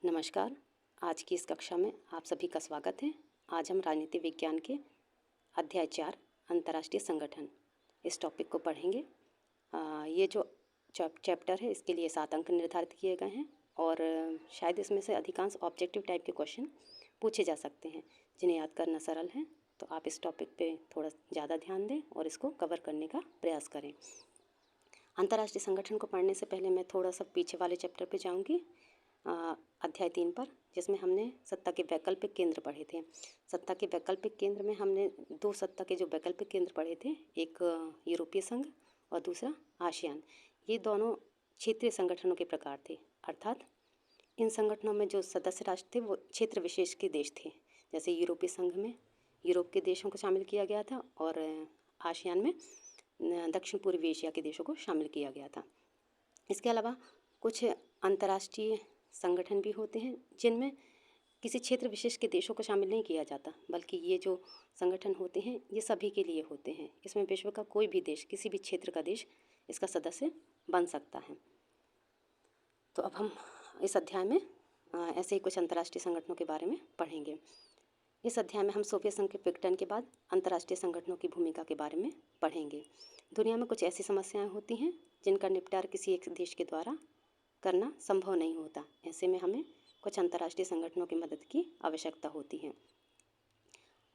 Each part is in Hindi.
नमस्कार। आज की इस कक्षा में आप सभी का स्वागत है। आज हम राजनीति विज्ञान के अध्याय 4 अंतर्राष्ट्रीय संगठन इस टॉपिक को पढ़ेंगे। ये जो चैप्टर है इसके लिए 7 अंक निर्धारित किए गए हैं और शायद इसमें से अधिकांश ऑब्जेक्टिव टाइप के क्वेश्चन पूछे जा सकते हैं जिन्हें याद करना सरल है। तो आप इस टॉपिक पे थोड़ा ज़्यादा ध्यान दें और इसको कवर करने का प्रयास करें। अंतर्राष्ट्रीय संगठन को पढ़ने से पहले मैं थोड़ा सा पीछे वाले चैप्टर पे जाऊंगी, अध्याय 3 पर, जिसमें हमने सत्ता के वैकल्पिक केंद्र पढ़े थे। सत्ता के वैकल्पिक केंद्र में हमने 2 सत्ता के जो वैकल्पिक केंद्र पढ़े थे, एक यूरोपीय संघ और दूसरा आसियान। ये दोनों क्षेत्रीय संगठनों के प्रकार थे, अर्थात इन संगठनों में जो सदस्य राष्ट्र थे वो क्षेत्र विशेष के देश थे। जैसे यूरोपीय संघ में यूरोप के देशों को शामिल किया गया था और आसियान में दक्षिण पूर्वी एशिया के देशों को शामिल किया गया था। इसके अलावा कुछ अंतर्राष्ट्रीय संगठन भी होते हैं जिनमें किसी क्षेत्र विशेष के देशों को शामिल नहीं किया जाता, बल्कि ये जो संगठन होते हैं ये सभी के लिए होते हैं। इसमें विश्व का कोई भी देश, किसी भी क्षेत्र का देश इसका सदस्य बन सकता है। तो अब हम इस अध्याय में ऐसे ही कुछ अंतर्राष्ट्रीय संगठनों के बारे में पढ़ेंगे। इस अध्याय में हम सोवियत संघ के विघटन के बाद अंतर्राष्ट्रीय संगठनों की भूमिका के बारे में पढ़ेंगे। दुनिया में कुछ ऐसी समस्याएं होती हैं जिनका निपटारा किसी एक देश के द्वारा करना संभव नहीं होता। ऐसे में हमें कुछ अंतर्राष्ट्रीय संगठनों की मदद की आवश्यकता होती है।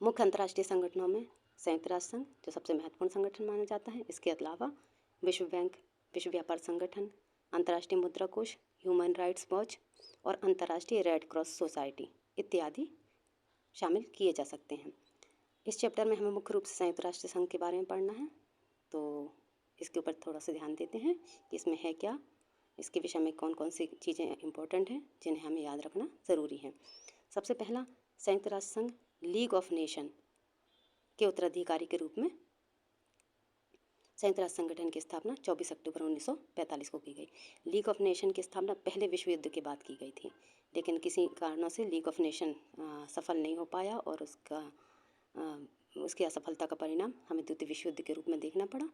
मुख्य अंतर्राष्ट्रीय संगठनों में संयुक्त राष्ट्र संघ जो सबसे महत्वपूर्ण संगठन माना जाता है। इसके अलावा विश्व बैंक, विश्व व्यापार संगठन, अंतर्राष्ट्रीय मुद्रा कोष, ह्यूमन राइट्स वॉच और अंतर्राष्ट्रीय रेड क्रॉस सोसाइटी इत्यादि शामिल किए जा सकते हैं। इस चैप्टर में हमें मुख्य रूप से संयुक्त राष्ट्र संघ के बारे में पढ़ना है, तो इसके ऊपर थोड़ा सा ध्यान देते हैं कि इसमें है क्या, इसके विषय में कौन कौन सी चीज़ें इम्पोर्टेंट हैं जिन्हें हमें याद रखना ज़रूरी है। सबसे पहला, संयुक्त राष्ट्र संघ लीग ऑफ नेशन के उत्तराधिकारी के रूप में संयुक्त राष्ट्र संगठन की स्थापना 24 अक्टूबर 1945 को की गई। लीग ऑफ नेशन की स्थापना पहले विश्व युद्ध के बाद की गई थी, लेकिन किसी कारणों से लीग ऑफ नेशन सफल नहीं हो पाया और उसकी असफलता का परिणाम हमें द्वितीय विश्व युद्ध के रूप में देखना पड़ा।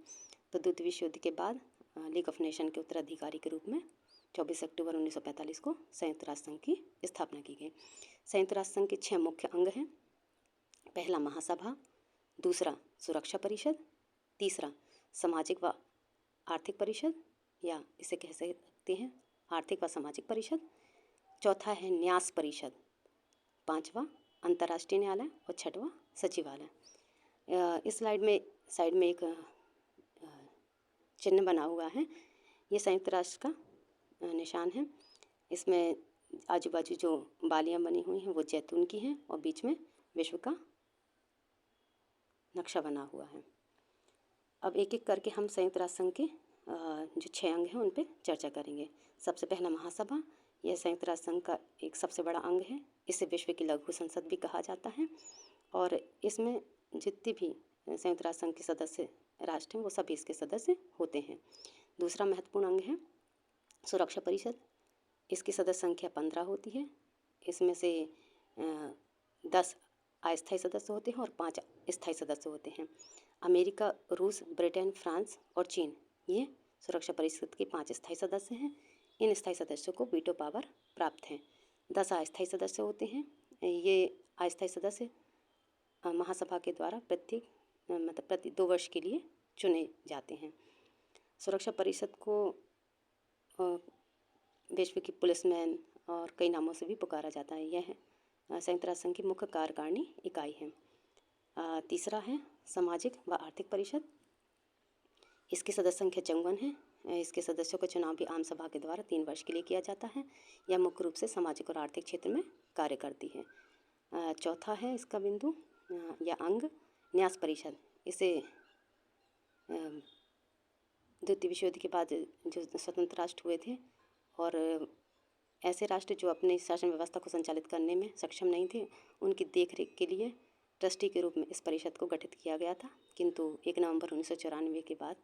तो द्वितीय विश्व युद्ध के बाद लीग ऑफ नेशन के उत्तराधिकारी के रूप में 24 अक्टूबर 1945 को संयुक्त राष्ट्र संघ की स्थापना की गई। संयुक्त राष्ट्र संघ के 6 मुख्य अंग हैं। पहला, महासभा, दूसरा सुरक्षा परिषद, तीसरा सामाजिक व आर्थिक परिषद या इसे कह सकते हैं आर्थिक व सामाजिक परिषद, चौथा है न्यास परिषद, पांचवा अंतर्राष्ट्रीय न्यायालय और छठवां सचिवालय। इस साइड में एक चिन्ह बना हुआ है, ये संयुक्त राष्ट्र का निशान है। इसमें आजू बाजू जो बालियाँ बनी हुई हैं वो जैतून की हैं और बीच में विश्व का नक्शा बना हुआ है। अब एक एक करके हम संयुक्त राष्ट्र संघ के जो 6 अंग हैं उन पर चर्चा करेंगे। सबसे पहला, महासभा। यह संयुक्त राष्ट्र संघ का एक सबसे बड़ा अंग है। इसे विश्व की लघु संसद भी कहा जाता है और इसमें जितने भी संयुक्त राष्ट्र संघ के सदस्य राष्ट्र हैं वो सभी इसके सदस्य होते हैं। दूसरा महत्वपूर्ण अंग है सुरक्षा परिषद। इसकी सदस्य संख्या 15 होती है। इसमें से 10 अस्थायी सदस्य होते हैं और 5 स्थायी सदस्य होते हैं। अमेरिका, रूस, ब्रिटेन, फ्रांस और चीन ये सुरक्षा परिषद के 5 स्थायी सदस्य हैं। इन स्थायी सदस्यों को वीटो पावर प्राप्त है। 10 अस्थायी सदस्य होते हैं। ये अस्थायी सदस्य महासभा के द्वारा प्रति 2 वर्ष के लिए चुने जाते हैं। सुरक्षा परिषद को विश्व की पुलिसमैन और कई नामों से भी पुकारा जाता है। यह संयुक्त राष्ट्र संघ की मुख्य कार्यकारिणी इकाई है। तीसरा है सामाजिक व आर्थिक परिषद। इसकी सदस्य संख्या 54 है। इसके सदस्यों का चुनाव भी आम सभा के द्वारा 3 वर्ष के लिए किया जाता है। यह मुख्य रूप से सामाजिक और आर्थिक क्षेत्र में कार्य करती है। चौथा है इसका बिंदु या अंग न्यास परिषद। इसे द्वितीय विश्व युद्ध के बाद जो स्वतंत्र राष्ट्र हुए थे और ऐसे राष्ट्र जो अपनी शासन व्यवस्था को संचालित करने में सक्षम नहीं थे, उनकी देखरेख के लिए ट्रस्टी के रूप में इस परिषद को गठित किया गया था, किंतु 1 नवंबर 1994 के बाद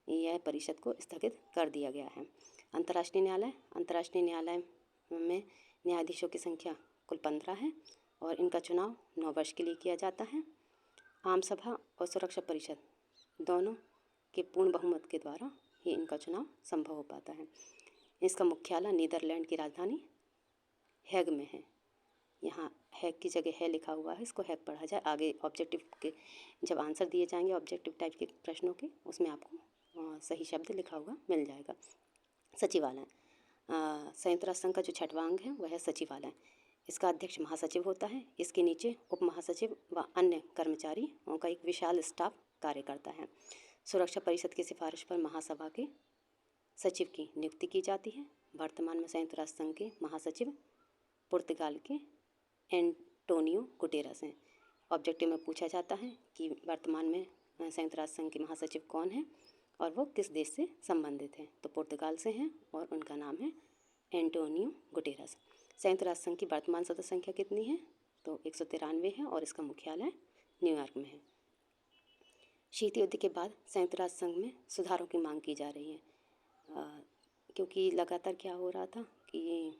यह परिषद को स्थगित कर दिया गया है। अंतर्राष्ट्रीय न्यायालय। अंतर्राष्ट्रीय न्यायालय में न्यायाधीशों की संख्या कुल 15 है और इनका चुनाव 9 वर्ष के लिए किया जाता है। आम सभा और सुरक्षा परिषद दोनों के पूर्ण बहुमत के द्वारा ही इनका चुनाव संभव हो पाता है। इसका मुख्यालय नीदरलैंड की राजधानी हैग में है। यहाँ हैग की जगह है लिखा हुआ है, इसको हैग पढ़ा जाए। आगे ऑब्जेक्टिव के जब आंसर दिए जाएंगे ऑब्जेक्टिव टाइप के प्रश्नों के, उसमें आपको सही शब्द लिखा हुआ मिल जाएगा। सचिवालय, संयुक्त राष्ट्र संघ का जो छठवां अंग है वह है सचिवालय। इसका अध्यक्ष महासचिव होता है। इसके नीचे उप महासचिव व अन्य कर्मचारियों का एक विशाल स्टाफ कार्य करता है। सुरक्षा परिषद की सिफारिश पर महासभा के सचिव की नियुक्ति की जाती है। वर्तमान में संयुक्त राष्ट्र संघ के महासचिव पुर्तगाल के एंटोनियो गुटेरस हैं। ऑब्जेक्टिव में पूछा जाता है कि वर्तमान में संयुक्त राष्ट्र संघ के महासचिव कौन है और वो किस देश से संबंधित हैं। तो पुर्तगाल से हैं और उनका नाम है एंटोनियो गुटेरस। संयुक्त राष्ट्र संघ की वर्तमान सदस्य संख्या कितनी है? तो 193 है और इसका मुख्यालय न्यूयॉर्क में है। शीत युद्ध के बाद संयुक्त राष्ट्र संघ में सुधारों की मांग की जा रही है, क्योंकि लगातार क्या हो रहा था कि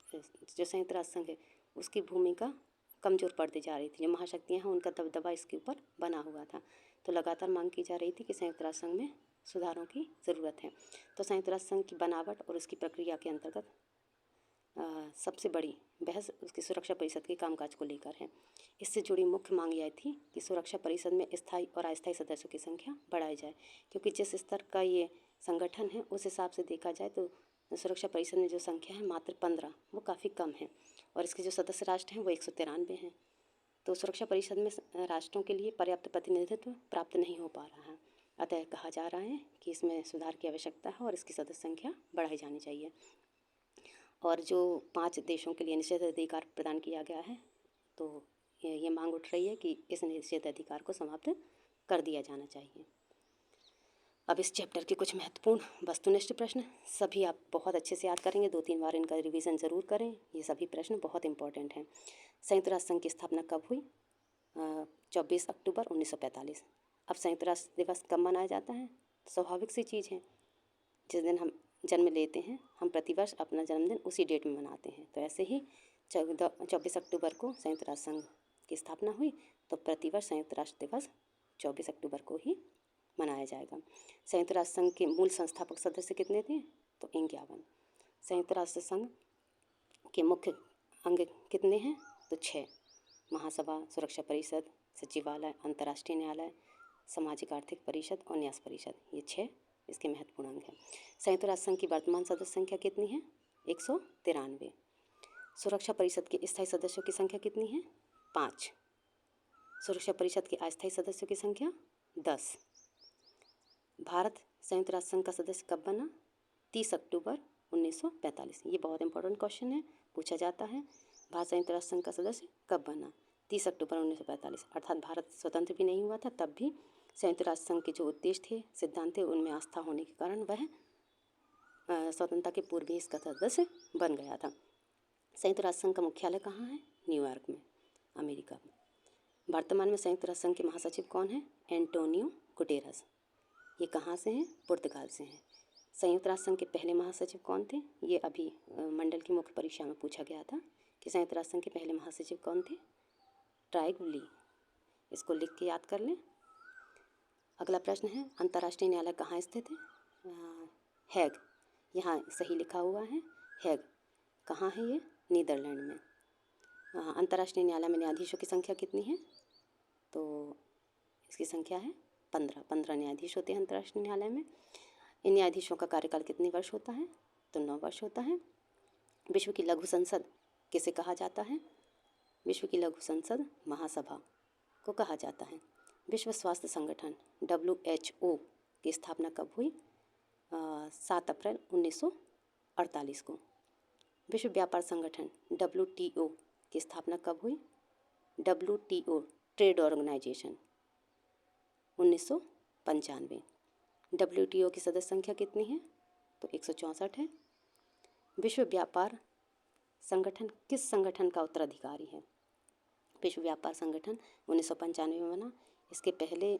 जो संयुक्त राष्ट्र संघ है उसकी भूमिका कमज़ोर पड़ती जा रही थी। जो महाशक्तियाँ हैं उनका दबदबा इसके ऊपर बना हुआ था। तो लगातार मांग की जा रही थी कि संयुक्त राष्ट्र संघ में सुधारों की ज़रूरत है। तो संयुक्त राष्ट्र संघ की बनावट और उसकी प्रक्रिया के अंतर्गत सबसे बड़ी बहस उसकी सुरक्षा परिषद के कामकाज को लेकर है। इससे जुड़ी मुख्य मांग यह थी कि सुरक्षा परिषद में स्थायी और अस्थायी सदस्यों की संख्या बढ़ाई जाए, क्योंकि जिस स्तर का ये संगठन है उस हिसाब से देखा जाए तो सुरक्षा परिषद में जो संख्या है मात्र 15, वो काफ़ी कम है और इसके जो सदस्य राष्ट्र हैं वो 193 हैं। तो सुरक्षा परिषद में राष्ट्रों के लिए पर्याप्त प्रतिनिधित्व प्राप्त नहीं हो पा रहा है। अतः कहा जा रहा है कि इसमें सुधार की आवश्यकता है और इसकी सदस्य संख्या बढ़ाई जानी चाहिए। और जो 5 देशों के लिए निषेधाधिकार प्रदान किया गया है, तो ये मांग उठ रही है कि इस निषेधाधिकार को समाप्त कर दिया जाना चाहिए। अब इस चैप्टर के कुछ महत्वपूर्ण वस्तुनिष्ठ प्रश्न सभी आप बहुत अच्छे से याद करेंगे, 2-3 बार इनका रिवीजन ज़रूर करें। ये सभी प्रश्न बहुत इंपॉर्टेंट हैं। संयुक्त राष्ट्र संघ की स्थापना कब हुई? 24 अक्टूबर 1945। अब संयुक्त राष्ट्र दिवस कब मनाया जाता है? स्वाभाविक सी चीज़ है, जिस दिन हम जन्म लेते हैं हम प्रतिवर्ष अपना जन्मदिन उसी डेट में मनाते हैं। तो ऐसे ही 24 अक्टूबर को संयुक्त राष्ट्र संघ की स्थापना हुई, तो प्रतिवर्ष संयुक्त राष्ट्र दिवस 24 अक्टूबर को ही मनाया जाएगा। संयुक्त राष्ट्र संघ के मूल संस्थापक सदस्य कितने थे? तो 51। संयुक्त राष्ट्र संघ के मुख्य अंग कितने हैं? तो 6। महासभा, सुरक्षा परिषद, सचिवालय, अंतर्राष्ट्रीय न्यायालय, सामाजिक आर्थिक परिषद और न्यास परिषद, ये 6 इसके महत्वपूर्ण अंग हैं। संयुक्त राष्ट्र संघ की वर्तमान सदस्य संख्या कितनी है? 193। सुरक्षा परिषद के स्थायी सदस्यों की संख्या कितनी है? 5। सुरक्षा परिषद के अस्थायी सदस्यों की संख्या 10। भारत संयुक्त राष्ट्र संघ का सदस्य कब बना? 30 अक्टूबर 1945। ये बहुत इंपॉर्टेंट क्वेश्चन है, पूछा जाता है। भारत संयुक्त राष्ट्र संघ का सदस्य कब बना? 30 अक्टूबर 1945। अर्थात भारत स्वतंत्र भी नहीं हुआ था, तब भी संयुक्त राष्ट्र संघ के जो उद्देश्य थे, सिद्धांत थे, उनमें आस्था होने के कारण वह स्वतंत्रता के पूर्व ही इसका सदस्य बन गया था। संयुक्त राष्ट्र संघ का मुख्यालय कहाँ है? न्यूयॉर्क में, अमेरिका में। वर्तमान में संयुक्त राष्ट्र संघ के महासचिव कौन है? Antonio Guterres. ये कहाँ से हैं? पुर्तगाल से हैं। संयुक्त राष्ट्र संघ के पहले महासचिव कौन थे? ये अभी मंडल की मुख्य परीक्षा में पूछा गया था कि संयुक्त राष्ट्र संघ के पहले महासचिव कौन थे? ट्राइगली। इसको लिख के याद कर लें। अगला प्रश्न है, अंतर्राष्ट्रीय न्यायालय कहाँ स्थित है? हैग। यहाँ सही लिखा हुआ है हैग। कहाँ है ये? नीदरलैंड में। अंतर्राष्ट्रीय न्यायालय में न्यायाधीशों की संख्या कितनी है? तो इसकी संख्या है 15 न्यायाधीश होते हैं अंतर्राष्ट्रीय न्यायालय में। इन न्यायाधीशों का कार्यकाल कितने वर्ष होता है? तो 9 वर्ष होता है। विश्व की लघु संसद किसे कहा जाता है? विश्व की लघु संसद महासभा को कहा जाता है। विश्व स्वास्थ्य संगठन WHO की स्थापना कब हुई? 7 अप्रैल 1948 को। विश्व व्यापार संगठन WTO की स्थापना कब हुई? WTO trade organisation 1995। WTO की सदस्य संख्या कितनी है? तो 164 है। विश्व व्यापार संगठन किस संगठन का उत्तराधिकारी है? विश्व व्यापार संगठन 1995 में बना। इसके पहले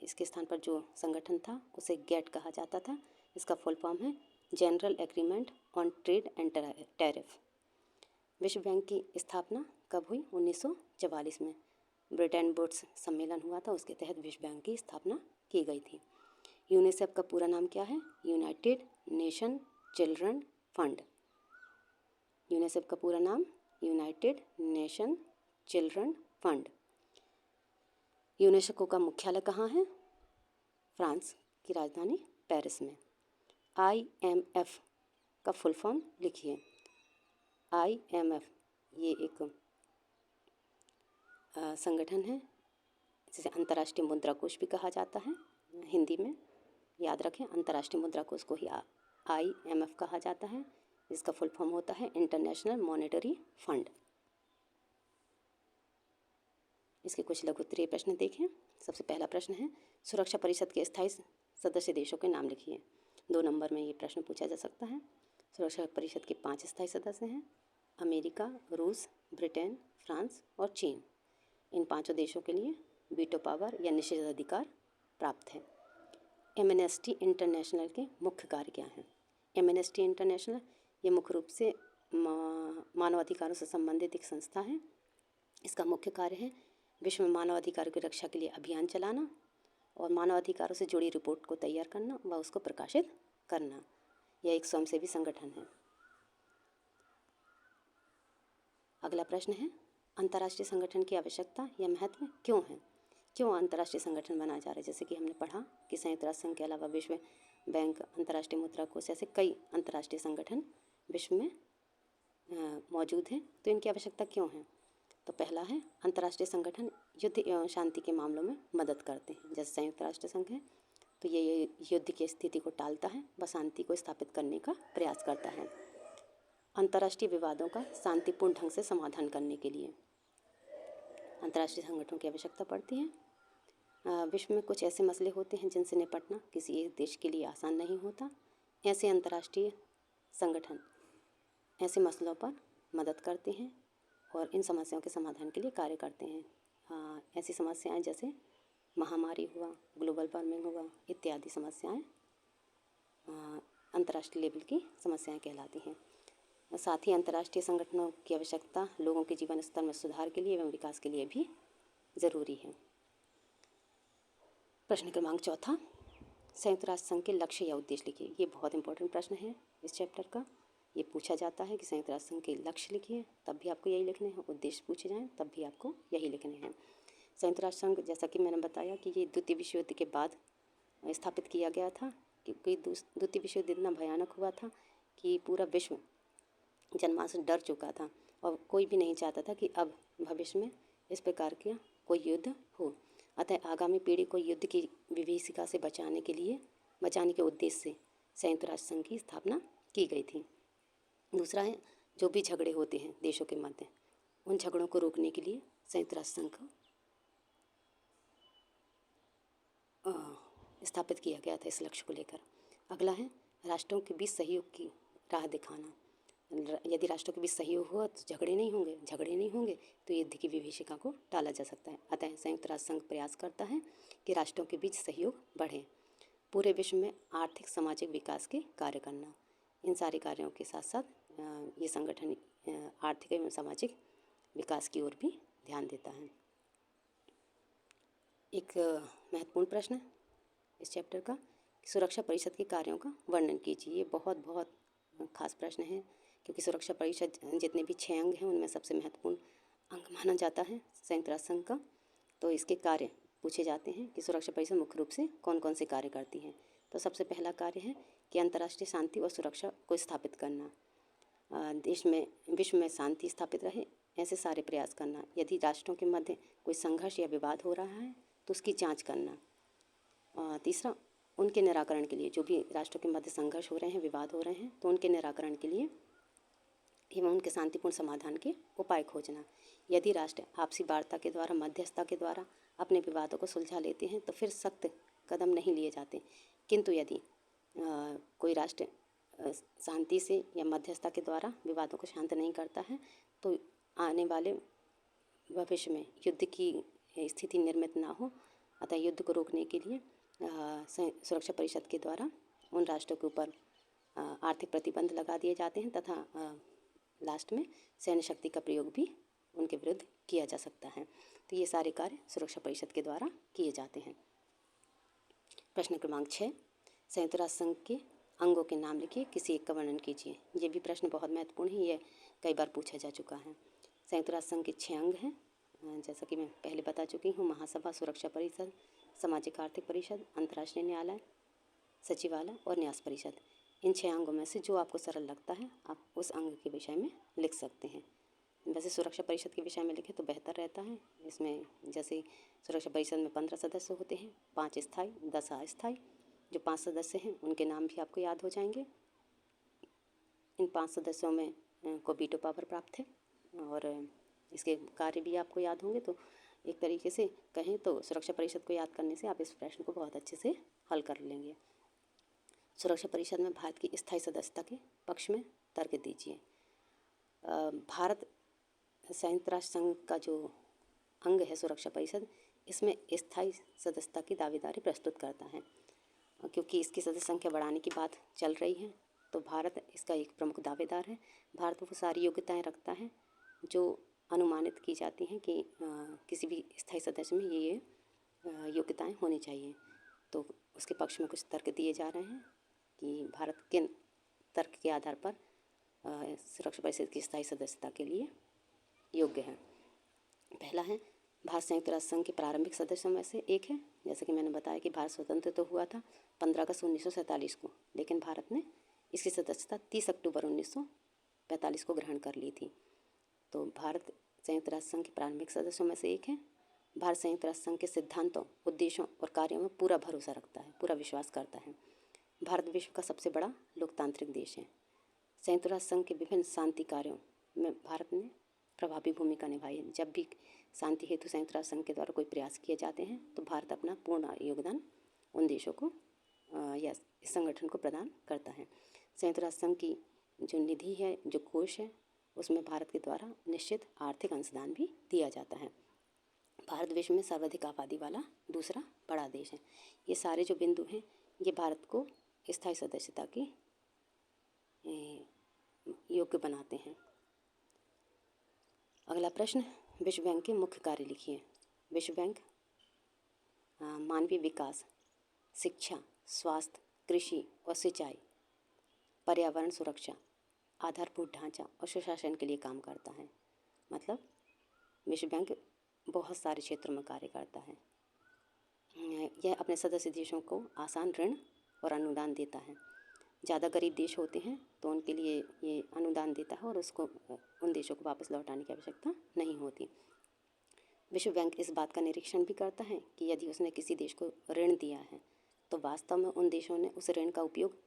इसके स्थान पर जो संगठन था उसे GATT कहा जाता था। इसका फुल फॉर्म है general agreement on trade and tariff. विश्व बैंक की स्थापना कब हुई? 1944 में ब्रिटेन वुड्स सम्मेलन हुआ था, उसके तहत विश्व बैंक की स्थापना की गई थी। यूनिसेफ का पूरा नाम क्या है? United nation children fund. UNICEF का पूरा नाम United nation children fund. UNESCO का मुख्यालय कहाँ है? फ्रांस की राजधानी पेरिस में। IMF का फुल फॉर्म लिखिए। IMF ये एक संगठन है जिसे अंतर्राष्ट्रीय मुद्रा कोष भी कहा जाता है हिंदी में। याद रखें, अंतर्राष्ट्रीय मुद्रा कोष को ही IMF कहा जाता है, जिसका फुल फॉर्म होता है इंटरनेशनल मॉनेटरी फंड। इसके कुछ लघु उत्तरीय प्रश्न देखें। सबसे पहला प्रश्न है, सुरक्षा परिषद के स्थायी सदस्य देशों के नाम लिखिए। 2 नंबर में ये प्रश्न पूछा जा सकता है। सुरक्षा परिषद के 5 स्थायी सदस्य हैं, अमेरिका, रूस, ब्रिटेन, फ्रांस और चीन। इन 5 देशों के लिए वीटो पावर या निषेधाधिकार प्राप्त है। एमनेस्टी इंटरनेशनल के मुख्य कार्य क्या हैं? एमनेस्टी इंटरनेशनल ये मुख्य रूप से मानवाधिकारों से संबंधित एक संस्था है। इसका मुख्य कार्य है विश्व में मानवाधिकारों की रक्षा के लिए अभियान चलाना और मानवाधिकारों से जुड़ी रिपोर्ट को तैयार करना व उसको प्रकाशित करना। यह एक स्वयंसेवी संगठन है। अगला प्रश्न है, अंतर्राष्ट्रीय संगठन की आवश्यकता या महत्व क्यों है? क्यों अंतर्राष्ट्रीय संगठन बनाया जा रहा है? जैसे कि हमने पढ़ा कि संयुक्त राष्ट्र संघ के अलावा विश्व बैंक, अंतर्राष्ट्रीय मुद्रा कोष ऐसे कई अंतर्राष्ट्रीय संगठन विश्व में मौजूद हैं। तो इनकी आवश्यकता क्यों है? तो पहला है, अंतर्राष्ट्रीय संगठन युद्ध एवं शांति के मामलों में मदद करते हैं। जैसे संयुक्त राष्ट्र संघ है तो ये युद्ध की स्थिति को टालता है व शांति को स्थापित करने का प्रयास करता है। अंतर्राष्ट्रीय विवादों का शांतिपूर्ण ढंग से समाधान करने के लिए अंतर्राष्ट्रीय संगठनों की आवश्यकता पड़ती है। विश्व में कुछ ऐसे मसले होते हैं जिनसे निपटना किसी एक देश के लिए आसान नहीं होता। ऐसे अंतर्राष्ट्रीय संगठन ऐसे मसलों पर मदद करते हैं और इन समस्याओं के समाधान के लिए कार्य करते हैं। ऐसी समस्याएं जैसे महामारी हुआ, ग्लोबल वार्मिंग हुआ इत्यादि समस्याएं अंतर्राष्ट्रीय लेवल की समस्याएं कहलाती हैं। साथ ही अंतर्राष्ट्रीय संगठनों की आवश्यकता लोगों के जीवन स्तर में सुधार के लिए एवं विकास के लिए भी ज़रूरी है। प्रश्न क्रमांक 4, संयुक्त राष्ट्र संघ के लक्ष्य या उद्देश्य लिखिए। ये बहुत इंपॉर्टेंट प्रश्न है इस चैप्टर का। ये पूछा जाता है कि संयुक्त राष्ट्र संघ के लक्ष्य लिखिए, तब भी आपको यही लिखने हैं। उद्देश्य पूछे जाएँ तब भी आपको यही लिखने हैं। संयुक्त राष्ट्र संघ, जैसा कि मैंने बताया कि ये द्वितीय विश्व युद्ध के बाद स्थापित किया गया था, क्योंकि द्वितीय विश्व युद्ध इतना भयानक हुआ था कि पूरा विश्व जनमानस से डर चुका था और कोई भी नहीं चाहता था कि अब भविष्य में इस प्रकार का कोई युद्ध हो। अतः आगामी पीढ़ी को युद्ध की विभीषिका से बचाने के उद्देश्य से संयुक्त राष्ट्र संघ की स्थापना की गई थी। दूसरा है, जो भी झगड़े होते हैं देशों के मध्य, उन झगड़ों को रोकने के लिए संयुक्त राष्ट्र संघ को स्थापित किया गया था इस लक्ष्य को लेकर। अगला है, राष्ट्रों के बीच सहयोग की राह दिखाना। यदि राष्ट्रों के बीच सहयोग हुआ तो झगड़े नहीं होंगे तो युद्ध की विभीषिका को टाला जा सकता है। अतः संयुक्त राष्ट्र संघ प्रयास करता है कि राष्ट्रों के बीच सहयोग बढ़े। पूरे विश्व में आर्थिक सामाजिक विकास के कार्य करना। इन सारे कार्यों के साथ साथ ये संगठन आर्थिक एवं सामाजिक विकास की ओर भी ध्यान देता है। एक महत्वपूर्ण प्रश्न इस चैप्टर का, सुरक्षा परिषद के कार्यों का वर्णन कीजिए। ये बहुत खास प्रश्न है, क्योंकि सुरक्षा परिषद जितने भी 6 अंग हैं उनमें सबसे महत्वपूर्ण अंग माना जाता है संयुक्त राष्ट्र संघ का। तो इसके कार्य पूछे जाते हैं कि सुरक्षा परिषद मुख्य रूप से कौन कौन से कार्य करती है। तो सबसे पहला कार्य है कि अंतर्राष्ट्रीय शांति और सुरक्षा को स्थापित करना। विश्व में शांति स्थापित रहे ऐसे सारे प्रयास करना। यदि राष्ट्रों के मध्य कोई संघर्ष या विवाद हो रहा है तो उसकी जांच करना। तीसरा, उनके निराकरण के लिए, जो भी राष्ट्रों के मध्य संघर्ष हो रहे हैं, विवाद हो रहे हैं, तो उनके निराकरण के लिए एवं उनके शांतिपूर्ण समाधान के उपाय खोजना। यदि राष्ट्र आपसी वार्ता के द्वारा, मध्यस्थता के द्वारा अपने विवादों को सुलझा लेते हैं तो फिर सख्त कदम नहीं लिए जाते। किंतु यदि कोई राष्ट्र शांति से या मध्यस्थता के द्वारा विवादों को शांत नहीं करता है तो आने वाले भविष्य में युद्ध की स्थिति निर्मित ना हो। अतः युद्ध को रोकने के लिए सुरक्षा परिषद के द्वारा उन राष्ट्रों के ऊपर आर्थिक प्रतिबंध लगा दिए जाते हैं तथा लास्ट में सैन्य शक्ति का प्रयोग भी उनके विरुद्ध किया जा सकता है। तो ये सारे कार्य सुरक्षा परिषद के द्वारा किए जाते हैं। प्रश्न क्रमांक 6, संयुक्त राष्ट्र संघ के अंगों के नाम लिखिए, किसी एक का वर्णन कीजिए। ये भी प्रश्न बहुत महत्वपूर्ण है, ये कई बार पूछा जा चुका है। संयुक्त राष्ट्र संघ के 6 अंग हैं, जैसा कि मैं पहले बता चुकी हूँ। महासभा, सुरक्षा परिषद, सामाजिक आर्थिक परिषद, अंतर्राष्ट्रीय न्यायालय, सचिवालय और न्यास परिषद। इन 6 अंगों में से जो आपको सरल लगता है आप उस अंग के विषय में लिख सकते हैं। वैसे सुरक्षा परिषद के विषय में लिखें तो बेहतर रहता है। इसमें जैसे सुरक्षा परिषद में 15 सदस्य होते हैं, 5 स्थायी, 10 अस्थायी। जो 5 सदस्य हैं उनके नाम भी आपको याद हो जाएंगे। इन 5 सदस्यों में को वीटो पावर प्राप्त है और इसके कार्य भी आपको याद होंगे। तो एक तरीके से कहें तो सुरक्षा परिषद को याद करने से आप इस प्रश्न को बहुत अच्छे से हल कर लेंगे। सुरक्षा परिषद में भारत की स्थायी सदस्यता के पक्ष में तर्क दीजिए। भारत संयुक्त राष्ट्र संघ का जो अंग है सुरक्षा परिषद, इसमें स्थायी सदस्यता की दावेदारी प्रस्तुत करता है। क्योंकि इसकी सदस्य संख्या बढ़ाने की बात चल रही है तो भारत इसका एक प्रमुख दावेदार है। भारत वो सारी योग्यताएं रखता है जो अनुमानित की जाती हैं कि किसी भी स्थायी सदस्य में ये योग्यताएं होनी चाहिए। तो उसके पक्ष में कुछ तर्क दिए जा रहे हैं कि भारत किन तर्क के आधार पर सुरक्षा परिषद की स्थायी सदस्यता के लिए योग्य है। पहला है, भारत संयुक्त राष्ट्र संघ के प्रारंभिक सदस्यों में से एक है। जैसे कि मैंने बताया कि भारत स्वतंत्र तो हुआ था 15 अगस्त 1947 को, लेकिन भारत ने इसकी सदस्यता 30 अक्टूबर 1945 को ग्रहण कर ली थी। तो भारत संयुक्त राष्ट्र संघ के प्रारंभिक सदस्यों में से एक है। भारत संयुक्त राष्ट्र संघ के सिद्धांतों, उद्देश्यों और कार्यों में पूरा भरोसा रखता है, पूरा विश्वास करता है। भारत विश्व का सबसे बड़ा लोकतांत्रिक देश है। संयुक्त राष्ट्र संघ के विभिन्न शांति कार्यों में भारत ने प्रभावी भूमिका निभाई है। जब भी शांति हेतु संयुक्त राष्ट्र संघ के द्वारा कोई प्रयास किए जाते हैं तो भारत अपना पूर्ण योगदान उन देशों को या इस संगठन को प्रदान करता है। संयुक्त राष्ट्र संघ की जो निधि है, जो कोष है, उसमें भारत के द्वारा निश्चित आर्थिक अंशदान भी दिया जाता है। भारत विश्व में सर्वाधिक आबादी वाला दूसरा बड़ा देश है। ये सारे जो बिंदु हैं ये भारत को स्थायी सदस्यता की योग्य बनाते हैं। अगला प्रश्न, विश्व बैंक के मुख्य कार्य लिखिए। विश्व बैंक मानवीय विकास, शिक्षा, स्वास्थ्य, कृषि और सिंचाई, पर्यावरण सुरक्षा, आधारभूत ढांचा और सुशासन के लिए काम करता है। मतलब विश्व बैंक बहुत सारे क्षेत्रों में कार्य करता है। यह अपने सदस्य देशों को आसान ऋण और अनुदान देता है। ज़्यादा गरीब देश होते हैं तो उनके लिए ये अनुदान देता है और उसको उन देशों को वापस लौटाने की आवश्यकता नहीं होती। विश्व बैंक इस बात का निरीक्षण भी करता है कि यदि उसने किसी देश को ऋण दिया है तो वास्तव में उन देशों ने उस ऋण का उपयोग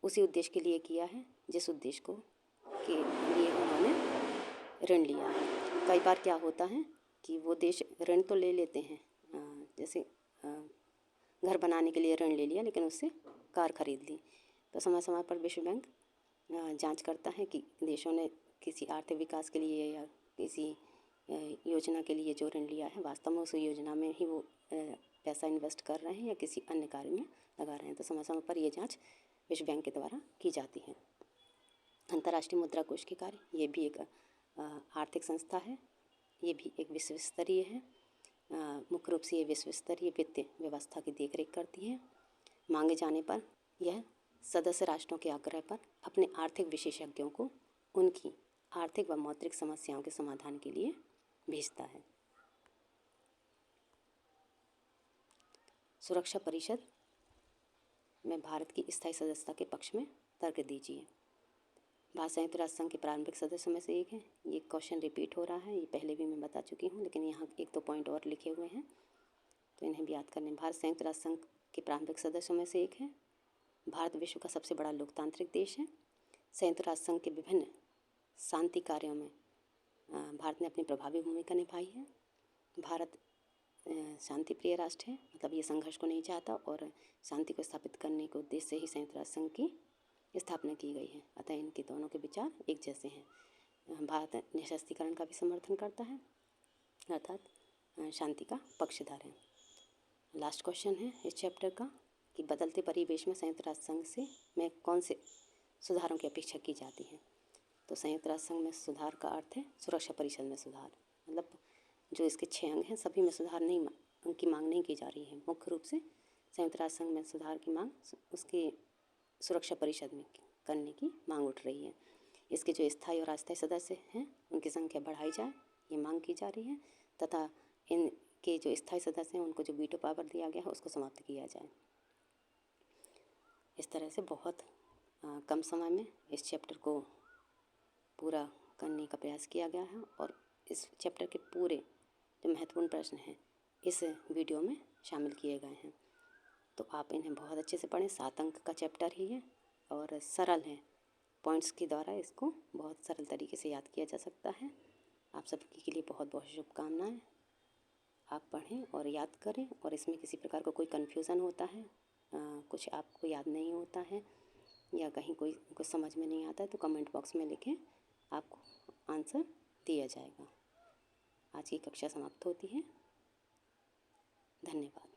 उसी उद्देश्य के लिए किया है जिस उद्देश्य को के लिए उन्होंने ऋण लिया है। कई बार क्या होता है कि वो देश ऋण तो ले लेते हैं, जैसे घर बनाने के लिए ऋण ले लिया लेकिन उससे कार खरीद ली। तो समय समय पर विश्व बैंक जांच करता है कि देशों ने किसी आर्थिक विकास के लिए या किसी योजना के लिए जो ऋण लिया है वास्तव में उस योजना में ही वो पैसा इन्वेस्ट कर रहे हैं या किसी अन्य कार्य में लगा रहे हैं। तो समय समय पर ये जांच विश्व बैंक के द्वारा की जाती है। अंतर्राष्ट्रीय मुद्रा कोष के कार्य, ये भी एक आर्थिक संस्था है। ये भी एक विश्व स्तरीय है। मुख्य रूप से ये विश्व स्तरीय वित्तीय व्यवस्था की देखरेख करती है। मांगे जाने पर यह सदस्य राष्ट्रों के आग्रह पर अपने आर्थिक विशेषज्ञों को उनकी आर्थिक व मौद्रिक समस्याओं के समाधान के लिए भेजता है। सुरक्षा परिषद में भारत की स्थायी सदस्यता के पक्ष में तर्क दीजिए। भारत संयुक्त राष्ट्र संघ के प्रारंभिक सदस्यों में से एक है। ये क्वेश्चन रिपीट हो रहा है, ये पहले भी मैं बता चुकी हूँ, लेकिन यहाँ 1-2 पॉइंट और लिखे हुए हैं तो इन्हें भी याद करने। भारत संयुक्त राष्ट्र संघ के प्रारंभिक सदस्यों में से एक है। भारत विश्व का सबसे बड़ा लोकतांत्रिक देश है। संयुक्त राष्ट्र संघ के विभिन्न शांति कार्यों में भारत ने अपनी प्रभावी भूमिका निभाई है। भारत शांति प्रिय राष्ट्र है, मतलब ये संघर्ष को नहीं चाहता और शांति को स्थापित करने के उद्देश्य से ही संयुक्त राष्ट्र संघ की स्थापना की गई है। अतः इनके दोनों के विचार एक जैसे हैं। भारत निःशस्त्रीकरण का भी समर्थन करता है, अर्थात शांति का पक्षधर है। लास्ट क्वेश्चन है इस चैप्टर का कि बदलते परिवेश में संयुक्त राष्ट्र संघ से में कौन से सुधारों की अपेक्षा की जाती है। तो संयुक्त राष्ट्र संघ में सुधार का अर्थ है सुरक्षा परिषद में सुधार, मतलब जो इसके 6 अंग हैं सभी में सुधार नहीं, उनकी मांग नहीं की जा रही है। मुख्य रूप से संयुक्त राष्ट्र संघ में सुधार की मांग उसके सुरक्षा परिषद में करने की मांग उठ रही है। इसके जो स्थायी और अस्थायी सदस्य हैं उनकी संख्या बढ़ाई जाए, ये मांग की जा रही है, तथा इनके जो स्थायी सदस्य हैं उनको जो वीटो पावर दिया गया है उसको समाप्त किया जाए। इस तरह से बहुत कम समय में इस चैप्टर को पूरा करने का प्रयास किया गया है और इस चैप्टर के पूरे जो महत्वपूर्ण प्रश्न हैं इस वीडियो में शामिल किए गए हैं। तो आप इन्हें बहुत अच्छे से पढ़ें। 7 अंक का चैप्टर ही है और सरल है, पॉइंट्स के द्वारा इसको बहुत सरल तरीके से याद किया जा सकता है। आप सबके के लिए बहुत बहुत शुभकामनाएं। आप पढ़ें और याद करें, और इसमें किसी प्रकार का कोई कन्फ्यूज़न होता है, कुछ आपको याद नहीं होता है या कहीं कोई कुछ समझ में नहीं आता है तो कमेंट बॉक्स में लिखें, आपको आंसर दिया जाएगा। आज की कक्षा समाप्त होती है। धन्यवाद।